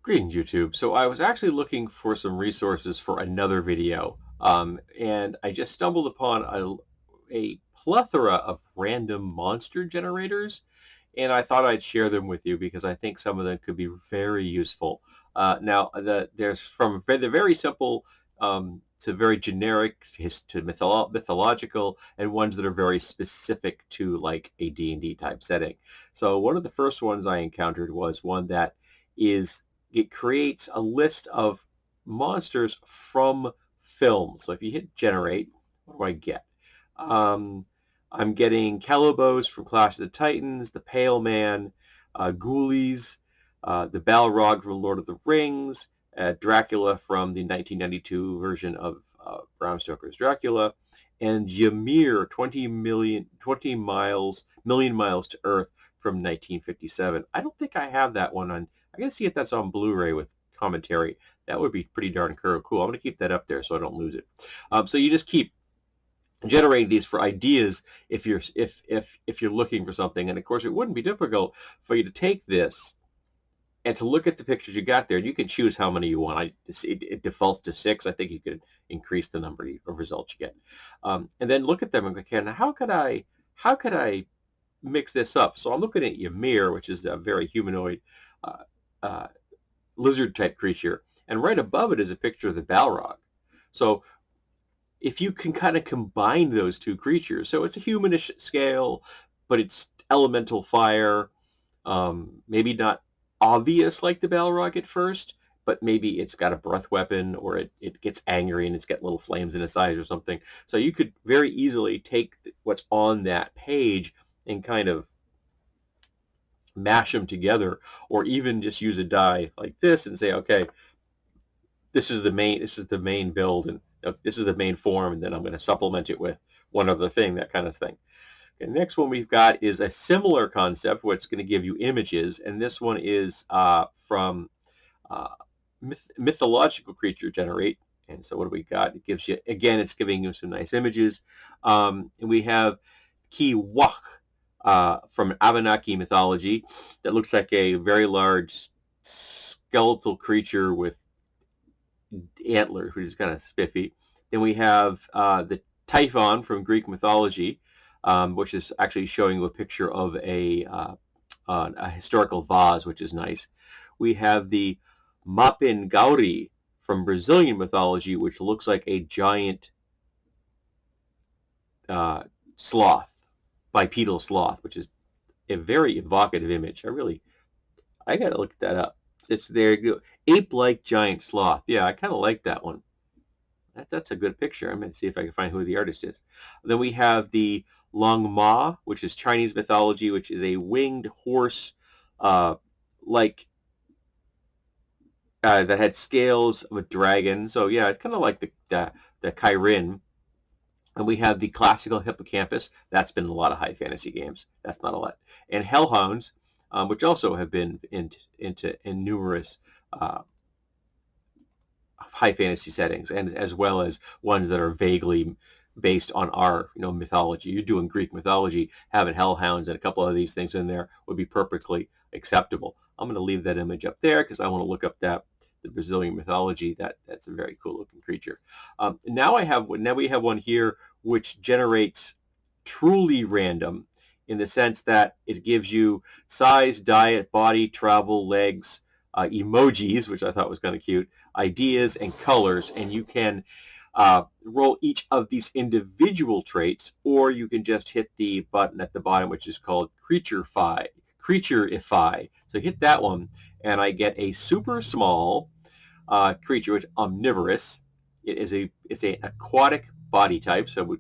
Greetings, YouTube. So I was actually looking for some resources for another video, and I just stumbled upon a plethora of random monster generators, and I thought I'd share them with you because I think some of them could be very useful. There's from the very simple to very generic to mythological, and ones that are very specific to like a D&D type setting. So one of the first ones I encountered was one that is it creates a list of monsters from films. So if you hit generate, what do I get? Um, I'm getting Calibos from Clash of the Titans, the Pale Man, Ghoulies, the Balrog from Lord of the Rings, Dracula from the 1992 version of Bram Stoker's Dracula, and Ymir, 20 million miles to Earth from 1957. I don't think I have that one on. I gotta see if that's on Blu-ray with commentary. That would be pretty darn cool. I'm gonna keep that up there so I don't lose it. So you just keep generating these for ideas if you're looking for something, and of course it wouldn't be difficult for you to take this and to look at the pictures you got there. You can choose how many you want. It defaults to 6. I think you could increase the number of results you get, and then look at them and go, okay, now how could I mix this up? So I'm looking at Ymir, which is a very humanoid uh, uh, lizard type creature, and right above it is a picture of the Balrog. So if you can kind of combine those two creatures, so it's a humanish scale, but it's elemental fire, maybe not obvious like the Balrog at first, but maybe it's got a breath weapon, or it gets angry and it's got little flames in its eyes or something. So you could very easily take what's on that page and kind of mash them together, or even just use a die like this and say, okay, this is the main build, and this is the main form, and then I'm going to supplement it with one other thing, that kind of thing. Okay, next one we've got is a similar concept where it's going to give you images, and this one is from uh, mythological creature generate. And so what do we got? It gives you, again, it's giving you some nice images. And we have Kiwak from Abenaki mythology that looks like a very large skeletal creature with antlers, which is kind of spiffy. Then we have the Typhon from Greek mythology, which is actually showing you a picture of a historical vase, which is nice. We have the Mapingauri from Brazilian mythology, which looks like a giant sloth, bipedal sloth, which is a very evocative image. I got to look that up. It's there. Ape-like giant sloth. Yeah, I kind of like that one. That's a good picture. I'm going to see if I can find who the artist is. Then we have the Long Ma, which is Chinese mythology, which is a winged horse, like that had scales of a dragon. So yeah, it's kind of like the Chirin. And we have the classical hippocampus. That's been in a lot of high fantasy games. That's not a lot. And hellhounds, which also have been in numerous high fantasy settings, and as well as ones that are vaguely based on our mythology. You're doing Greek mythology, having hellhounds and a couple of these things in there would be perfectly acceptable. I'm going to leave that image up there because I want to look up the Brazilian mythology. That's a very cool looking creature. Now we have one here which generates truly random, in the sense that it gives you size, diet, body, travel, legs, emojis, which I thought was kind of cute, ideas, and colors, and you can roll each of these individual traits, or you can just hit the button at the bottom, which is called Creatureify. So hit that one, and I get a super small creature, which is omnivorous. It's an aquatic body type, so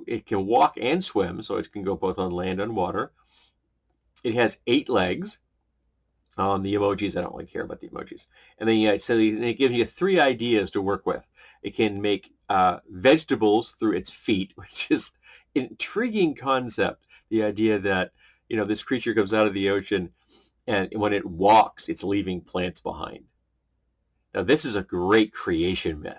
it can walk and swim, so it can go both on land and water. It has 8 legs. The emojis, I don't really care about the emojis. And then it gives you 3 ideas to work with. It can make vegetables through its feet, which is an intriguing concept. The idea that this creature comes out of the ocean, and when it walks, it's leaving plants behind. Now, this is a great creation myth.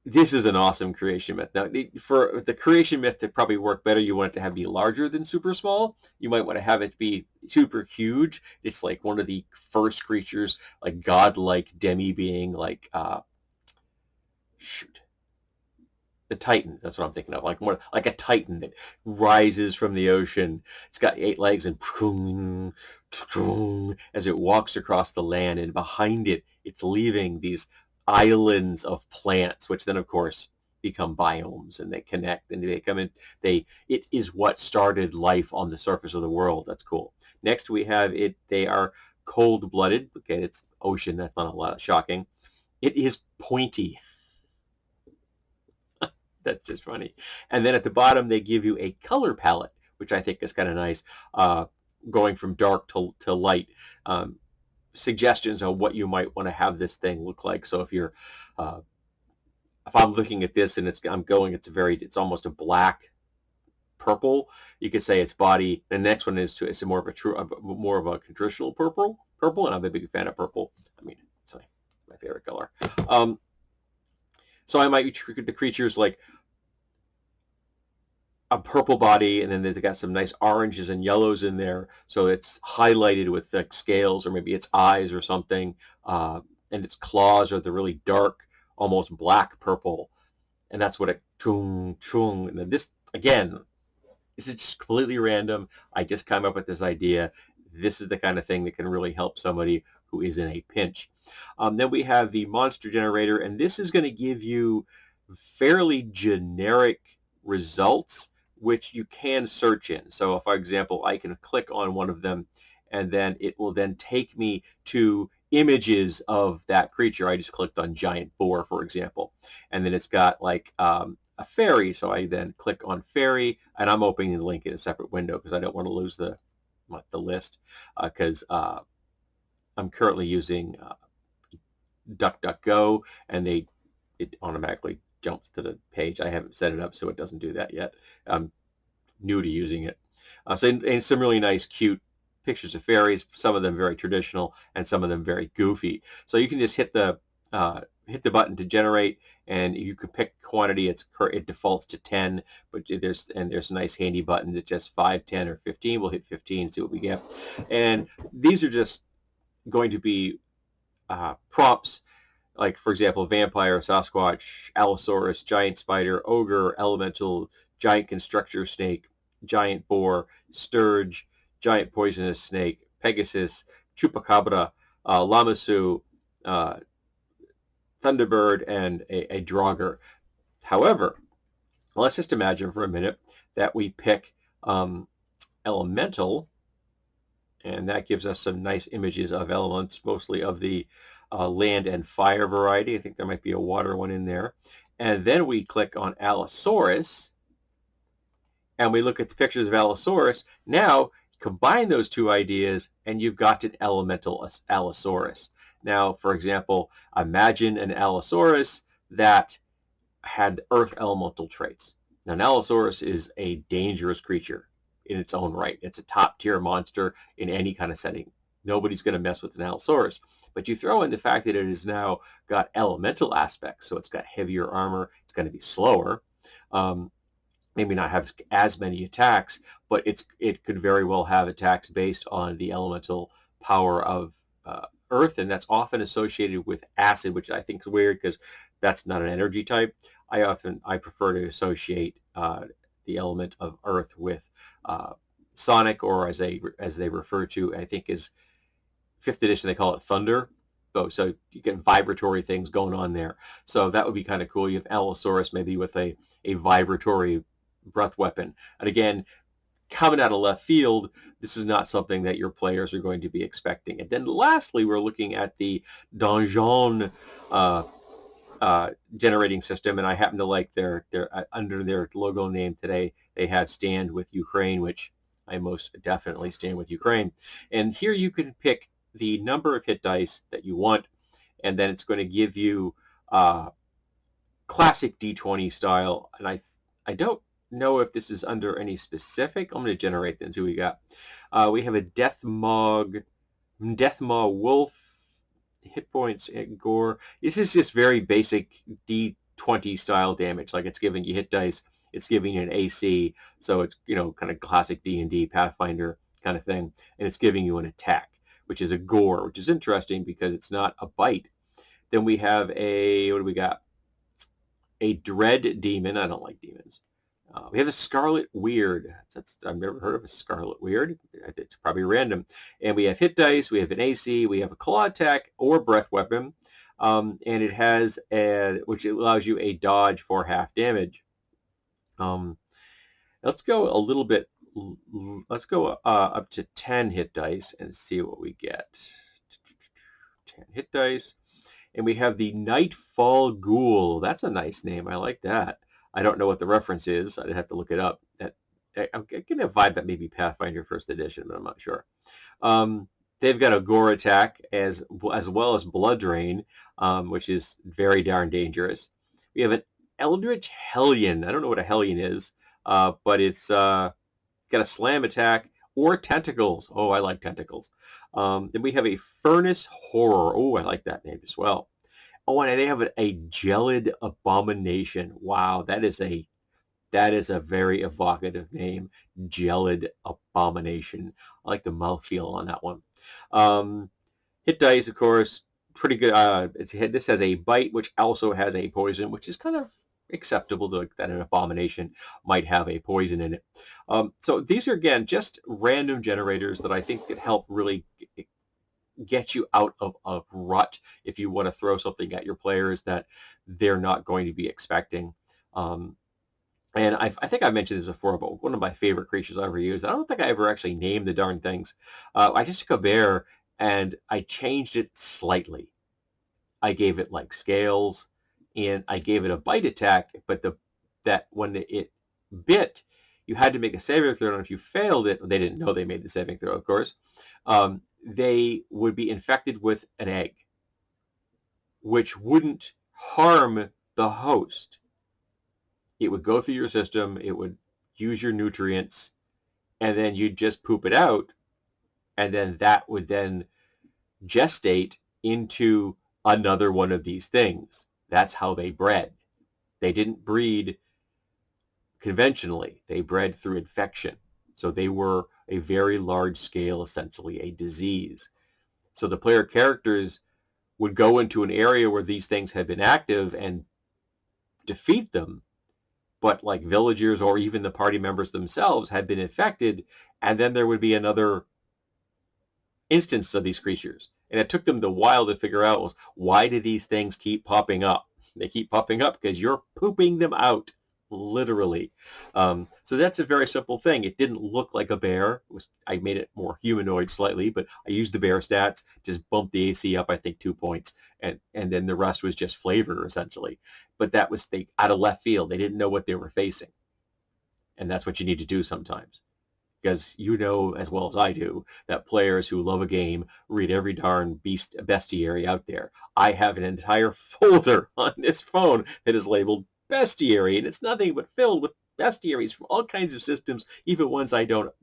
This is an awesome creation myth. Now, for the creation myth to probably work better, you want it to have be larger than super small. You might want to have it be super huge. It's like one of the first creatures, like godlike demi-being, like shoot, the Titan. That's what I'm thinking of. Like more like a Titan that rises from the ocean. It's got 8 legs and as it walks across the land, and behind it, it's leaving these islands of plants, which then, of course, become biomes, and they connect, and they come in. It is what started life on the surface of the world. That's cool. Next, we have it. They are cold-blooded. Okay, it's ocean. That's not a lot shocking. It is pointy. That's just funny. And then at the bottom, they give you a color palette, which I think is kind of nice, going from dark to light. Suggestions on what you might want to have this thing look like. So if I'm looking at this and it's almost a black purple. You could say its body. The next one is it's more of a traditional purple, and I'm a big fan of purple. I mean, it's my favorite color. So I might treat the creatures like a purple body, and then they've got some nice oranges and yellows in there, so it's highlighted with like scales, or maybe its eyes or something, and its claws are the really dark, almost black purple, and that's what it chung chung. And then this again, this is just completely random. I just came up with this idea. This is the kind of thing that can really help somebody who is in a pinch. Then we have the monster generator, and this is going to give you fairly generic results, which you can search in. So, for example, I can click on one of them, and then it will then take me to images of that creature. I just clicked on giant boar, for example, and then it's got like a fairy. So I then click on fairy, and I'm opening the link in a separate window because I don't want to lose the list, because I'm currently using DuckDuckGo, and it automatically jumps to the page. I haven't set it up so it doesn't do that yet. I'm new to using it. And some really nice, cute pictures of fairies, some of them very traditional and some of them very goofy. So you can just hit the button to generate, and you can pick quantity. It defaults to 10, but there's nice handy buttons. It's just 5, 10, or 15. We'll hit 15, see what we get. And these are just going to be prompts, like, for example, vampire, Sasquatch, Allosaurus, giant spider, ogre, elemental, giant constrictor snake, giant boar, sturge, giant poisonous snake, Pegasus, chupacabra, Lamassu, thunderbird, and a draugr. However, let's just imagine for a minute that we pick elemental, and that gives us some nice images of elements, mostly of the land and fire variety. I think there might be a water one in there. And then we click on Allosaurus, and we look at the pictures of Allosaurus. Now, combine those two ideas, and you've got an elemental Allosaurus. Now, for example, imagine an Allosaurus that had earth elemental traits. Now, an Allosaurus is a dangerous creature in its own right. It's a top-tier monster in any kind of setting. Nobody's going to mess with an Allosaurus. But you throw in the fact that it has now got elemental aspects, so it's got heavier armor, it's going to be slower, maybe not have as many attacks, but it could very well have attacks based on the elemental power of earth, and that's often associated with acid, which I think is weird because that's not an energy type. I prefer to associate the element of earth with Sonic, or as they refer to, I think is 5th edition, they call it thunder. So you get vibratory things going on there. So that would be kind of cool. You have Allosaurus maybe with a vibratory breath weapon. And again, coming out of left field, this is not something that your players are going to be expecting. And then lastly, we're looking at the donjon generating system, and I happen to like their under their logo name today, they have Stand with Ukraine, which I most definitely stand with Ukraine. And here you can pick the number of hit dice that you want, and then it's going to give you classic D20 style. And I don't know if this is under any specific. I'm going to generate them. See what we got. We have a Death Maw Wolf, hit points and gore. This is just very basic 20 style damage. Like it's giving you hit dice, it's giving you an AC, so it's, you know, kind of classic D&D Pathfinder kind of thing, and it's giving you an attack, which is a gore, which is interesting because it's not a bite. Then we have a, what do we got? A dread demon. I don't like demons. We have a Scarlet Weird. I've never heard of a Scarlet Weird. It's probably random. And we have hit dice. We have an AC. We have a claw attack or breath weapon. And it has which allows you a dodge for half damage. Let's go a little bit. Let's go up to 10 hit dice and see what we get. 10 hit dice. And we have the Nightfall Ghoul. That's a nice name. I like that. I don't know what the reference is. I'd have to look it up. I'm getting a vibe that maybe Pathfinder First Edition, but I'm not sure. They've got a gore attack as well as blood drain, which is very darn dangerous. We have an Eldritch Hellion. I don't know what a Hellion is, but it's got a slam attack or tentacles. Oh, I like tentacles. Then we have a Furnace Horror. Oh, I like that name as well. Oh, and they have a Gelid Abomination. Wow, that is a very evocative name. Gelid Abomination. I like the mouthfeel on that one. Hit dice, of course, pretty good. This has a bite, which also has a poison, which is kind of acceptable to, that an abomination might have a poison in it. So these are, again, just random generators that I think could help really get you out of a rut if you want to throw something at your players that they're not going to be expecting. And I think I mentioned this before, but one of my favorite creatures I ever used, I don't think I ever actually named the darn things. I just took a bear and I changed it slightly. I gave it like scales, and I gave it a bite attack, but that when it bit, you had to make a saving throw, and if you failed it, they didn't know they made the saving throw, of course, they would be infected with an egg, which wouldn't harm the host. It would go through your system, it would use your nutrients, and then you'd just poop it out, and then that would then gestate into another one of these things. That's how they bred. They didn't breed conventionally. They bred through infection. So they were a very large scale, essentially a disease. So the player characters would go into an area where these things had been active and defeat them, but like villagers or even the party members themselves had been infected, and then there would be another instance of these creatures. And it took them a while to figure out, was, why do these things keep popping up? They keep popping up because you're pooping them out, literally. So that's a very simple thing. It didn't look like a bear. I made it more humanoid slightly, but I used the bear stats, just bumped the AC up, I think, 2 points, and then the rest was just flavor, essentially. But that was out of left field. They didn't know what they were facing. And that's what you need to do sometimes. Because you know as well as I do that players who love a game read every darn bestiary out there. I have an entire folder on this phone that is labeled bestiary, and it's nothing but filled with bestiaries from all kinds of systems, even ones I don't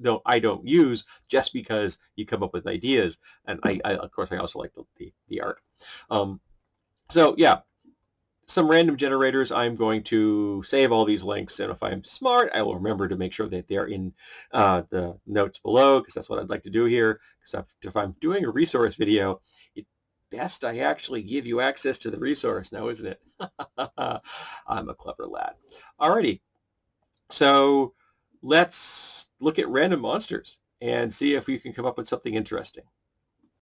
use, just because you come up with ideas. And I of course I also like the art. So yeah. Some random generators. I'm going to save all these links, and if I'm smart, I will remember to make sure that they're in the notes below, because that's what I'd like to do here. Because if I'm doing a resource video, it's best I actually give you access to the resource now, isn't it? I'm a clever lad. Alrighty, so let's look at random monsters and see if we can come up with something interesting.